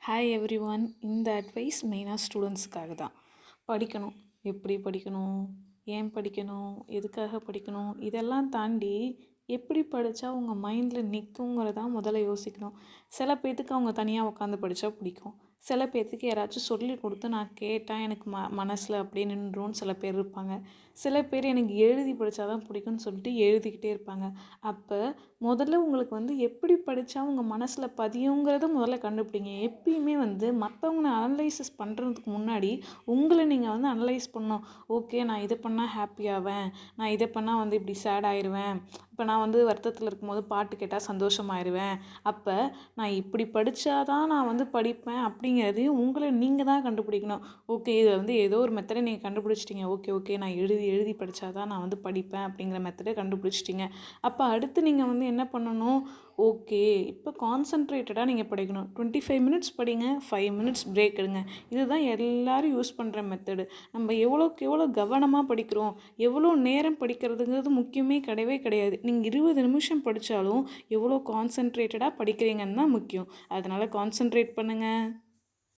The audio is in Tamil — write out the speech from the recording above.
Hi every one. இந்த அட்வைஸ் மெயினாக ஸ்டூடெண்ட்ஸுக்காக தான். படிக்கணும். எப்படி படிக்கணும், ஏன் படிக்கணும், எதுக்காக படிக்கணும், இதெல்லாம் தாண்டி எப்படி படித்தா உங்கள் மைண்டில் நிற்குங்கிறதான் முதல்ல யோசிக்கணும். சில பேர்த்துக்கு அவங்க தனியாக உட்காந்து படித்தா பிடிக்கும். சில பேர்த்துக்கு யாராச்சும் சொல்லி கொடுத்து நான் கேட்டால் எனக்கு மனசில் அப்படியே நின்றுன்னு சில பேர் இருப்பாங்க. சில பேர் எனக்கு எழுதி படித்தா தான் பிடிக்கும்னு சொல்லிட்டு எழுதிக்கிட்டே இருப்பாங்க. அப்போ முதல்ல உங்களுக்கு எப்படி படித்தா உங்கள் மனசில் பதியுங்கிறத முதல்ல கண்டுபிடிங்க. எப்பயுமே மற்றவங்கள அனலைசிஸ் பண்ணுறதுக்கு முன்னாடி உங்களை நீங்கள் அனலைஸ் பண்ணணும். ஓகே, நான் இதை பண்ணால் ஹாப்பி ஆவேன், நான் இதை பண்ணால் இப்படி சேட் ஆயிடுவேன், இப்போ நான் வருத்தத்தில் இருக்கும்போது பாட்டு கேட்டால் சந்தோஷமாயிருவேன், அப்போ நான் இப்படி படித்தாதான் நான் படிப்பேன் அப்படிங்கிறதையும் உங்களை நீங்கள் தான் கண்டுபிடிக்கணும். ஓகே, இதை ஏதோ ஒரு மெத்தடை நீங்கள் கண்டுபிடிச்சிட்டிங்க. ஓகே ஓகே நான் எழுதி எழுதி படித்தாதான் நான் படிப்பேன் அப்படிங்கிற மெத்தடை கண்டுபிடிச்சிட்டிங்க. அப்போ அடுத்து நீங்கள் என்ன பண்ணணும்? ஓகே, இப்போ கான்சன்ட்ரேட்டடாக நீங்கள் படிக்கணும். 25 மினிட்ஸ் படிங்க, 5 மினிட்ஸ் பிரேக் எடுங்க. இதுதான் எல்லோரும் யூஸ் பண்ணுற மெத்தடு. நம்ம எவ்வளோக்கு எவ்வளோ கவனமாக படிக்கிறோம், எவ்வளோ நேரம் படிக்கிறதுங்கிறது முக்கியமே கிடையவே கிடையாது. நீங்கள் 20 நிமிஷம் படித்தாலும் எவ்வளோ கான்சன்ட்ரேட்டடாக படிக்கிறீங்கன்னு தான் முக்கியம். அதனால் கான்சன்ட்ரேட் பண்ணுங்கள்.